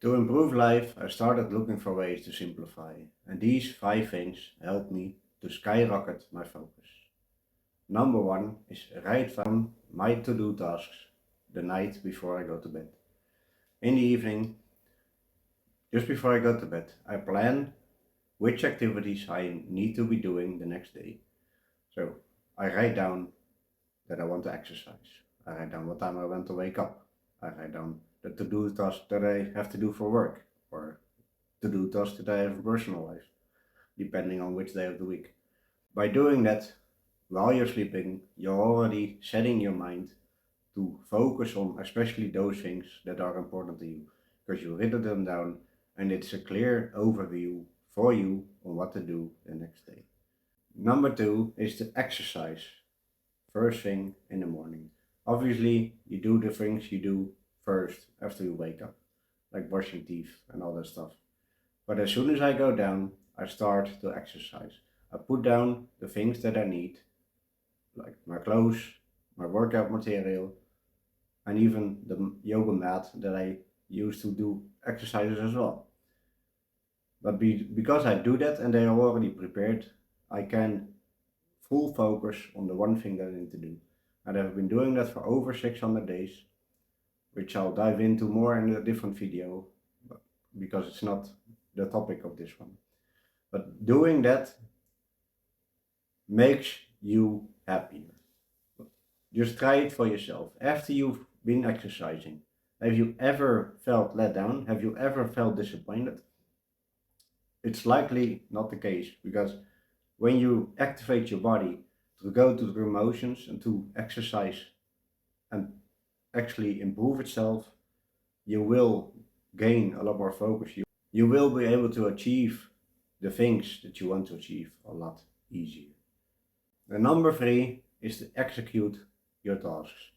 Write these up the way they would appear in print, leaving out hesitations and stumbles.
To improve life, I started looking for ways to simplify, and these 5 things helped me to skyrocket my focus. Number 1 is write down my to-do tasks the night before I go to bed. In the evening, just before I go to bed, I plan which activities I need to be doing the next day. So I write down that I want to exercise. I write down what time I want to wake up. I write down the to-do tasks that I have to do for work, or to-do tasks that I have for personal life, depending on which day of the week. By doing that while you're sleeping, you're already setting your mind to focus on especially those things that are important to you, because you written them down and it's a clear overview for you on what to do the next day. Number 2 is to exercise first thing in the morning. Obviously, you do the things you do first after you wake up, like brushing teeth and all that stuff. But as soon as I go down, I start to exercise. I put down the things that I need, like my clothes, my workout material, and even the yoga mat that I use to do exercises as well. But because I do that and they are already prepared, I can full focus on the one thing that I need to do. And I've been doing that for over 600 days, which I'll dive into more in a different video, because it's not the topic of this one. But doing that makes you happier. Just try it for yourself. After you've been exercising, have you ever felt let down? Have you ever felt disappointed? It's likely not the case, because when you activate your body to go to the emotions and to exercise and actually improve itself, you will gain a lot more focus. You will be able to achieve the things that you want to achieve a lot easier. And number 3 is to execute your tasks.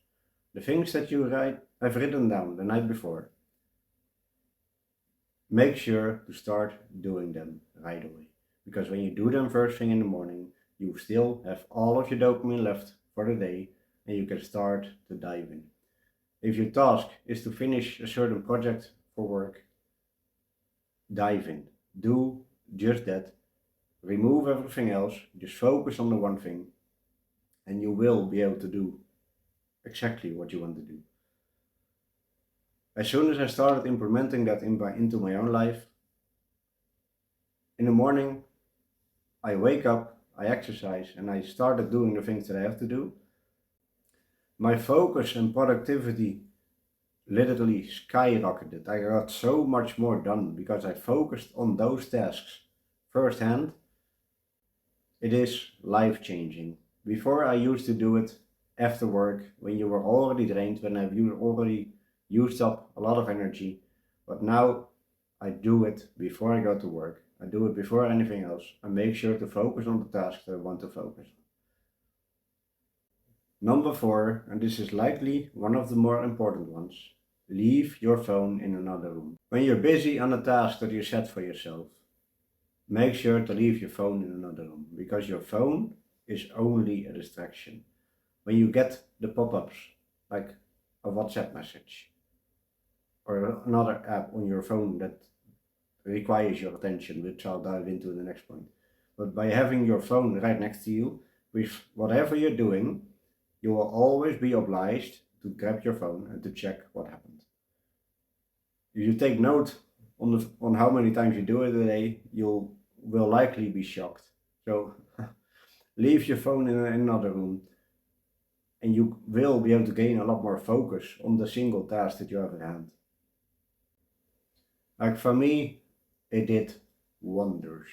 The things that you have written down the night before, make sure to start doing them right away. Because when you do them first thing in the morning, you still have all of your dopamine left for the day and you can start to dive in. If your task is to finish a certain project for work, dive in. Do just that. Remove everything else, just focus on the one thing, and you will be able to do exactly what you want to do. As soon as I started implementing that into my own life, in the morning, I wake up, I exercise, and I started doing the things that I have to do. My focus and productivity literally skyrocketed. I got so much more done because I focused on those tasks firsthand. It is life-changing. Before, I used to do it after work, when you were already drained, when you already used up a lot of energy. But now I do it before I go to work. I do it before anything else. I make sure to focus on the tasks that I want to focus on. Number 4, and this is likely one of the more important ones, leave your phone in another room. When you're busy on a task that you set for yourself, make sure to leave your phone in another room, because your phone is only a distraction. When you get the pop-ups, like a WhatsApp message or another app on your phone that requires your attention, which I'll dive into in the next point. But by having your phone right next to you, with whatever you're doing, you will always be obliged to grab your phone and to check what happened. If you take note on how many times you do it a day, you will likely be shocked. So leave your phone in another room, and you will be able to gain a lot more focus on the single task that you have at hand. Like for me, it did wonders.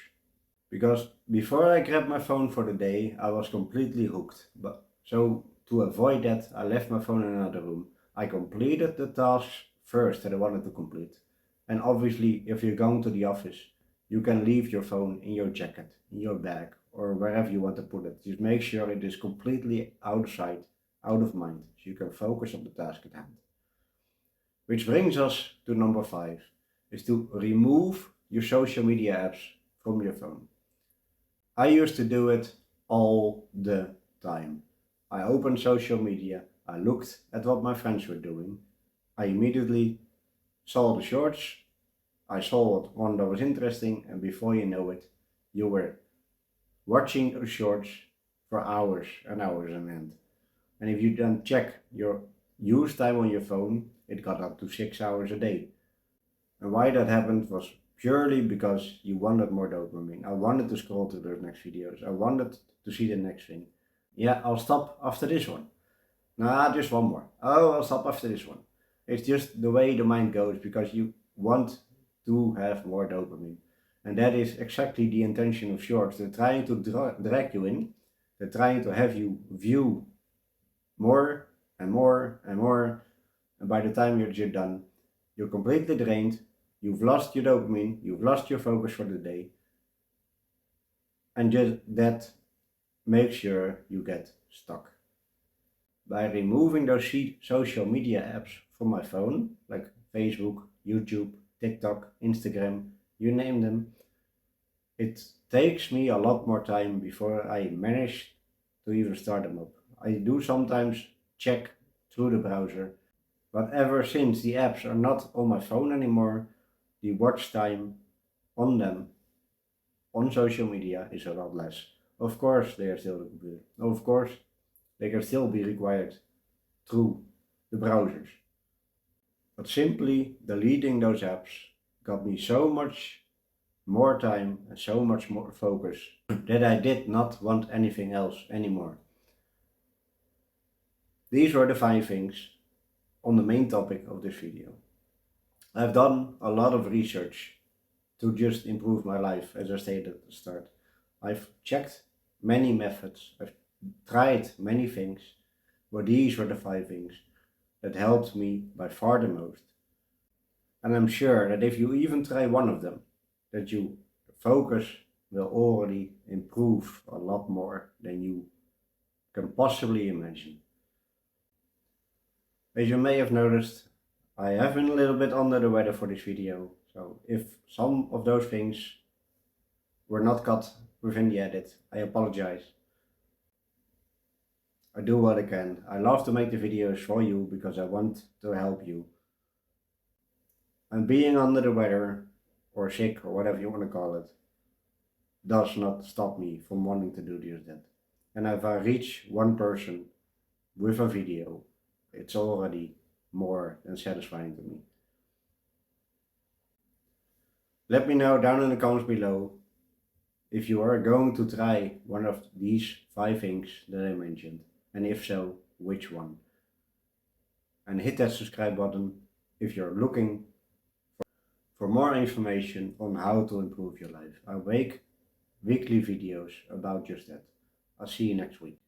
Because before I grabbed my phone for the day, I was completely hooked. So to avoid that, I left my phone in another room. I completed the tasks first that I wanted to complete. And obviously, if you're going to the office, you can leave your phone in your jacket, in your bag, or wherever you want to put it. Just make sure it is completely out of sight, out of mind, so you can focus on the task at hand. Which brings us to number 5, is to remove your social media apps from your phone. I used to do it all the time. I opened social media, I looked at what my friends were doing, I immediately saw the shorts I saw one that was interesting, and before you know it, you were watching shorts for hours and hours on end. And if you then check your use time on your phone, it got up to 6 hours a day. And why that happened was purely because you wanted more dopamine. I wanted to scroll to those next videos. I wanted to see the next thing. Yeah, I'll stop after this one. Nah, just one more. Oh, I'll stop after this one. It's just the way the mind goes because you want to have more dopamine. And that is exactly the intention of shorts. They're trying to drag you in. They're trying to have you view more and more and more. And by the time you're done, you're completely drained. You've lost your dopamine. You've lost your focus for the day. And just that makes sure you get stuck. By removing those social media apps from my phone, like Facebook, YouTube, TikTok, Instagram, you name them, it takes me a lot more time before I manage to even start them up. I do sometimes check through the browser, but ever since the apps are not on my phone anymore, the watch time on them on social media is a lot less. Of course, they are still the computer. Of course, they can still be required through the browsers. But simply deleting those apps got me so much more time and so much more focus that I did not want anything else anymore. These were the 5 things on the main topic of this video. I've done a lot of research to just improve my life, as I stated at the start. I've checked many methods, I've tried many things, but these were the 5 things that helped me by far the most. And I'm sure that if you even try one of them, that your focus will already improve a lot more than you can possibly imagine. As you may have noticed, I have been a little bit under the weather for this video, so if some of those things were not cut within the edit, I apologize. I do what I can. I love to make the videos for you because I want to help you. And being under the weather, or sick, or whatever you want to call it, does not stop me from wanting to do just that. And if I reach one person with a video, it's already more than satisfying to me. Let me know down in the comments below if you are going to try one of these 5 things that I mentioned, and if so, which one. And hit that subscribe button if you're looking for more information on how to improve your life. I make weekly videos about just that. I'll see you next week.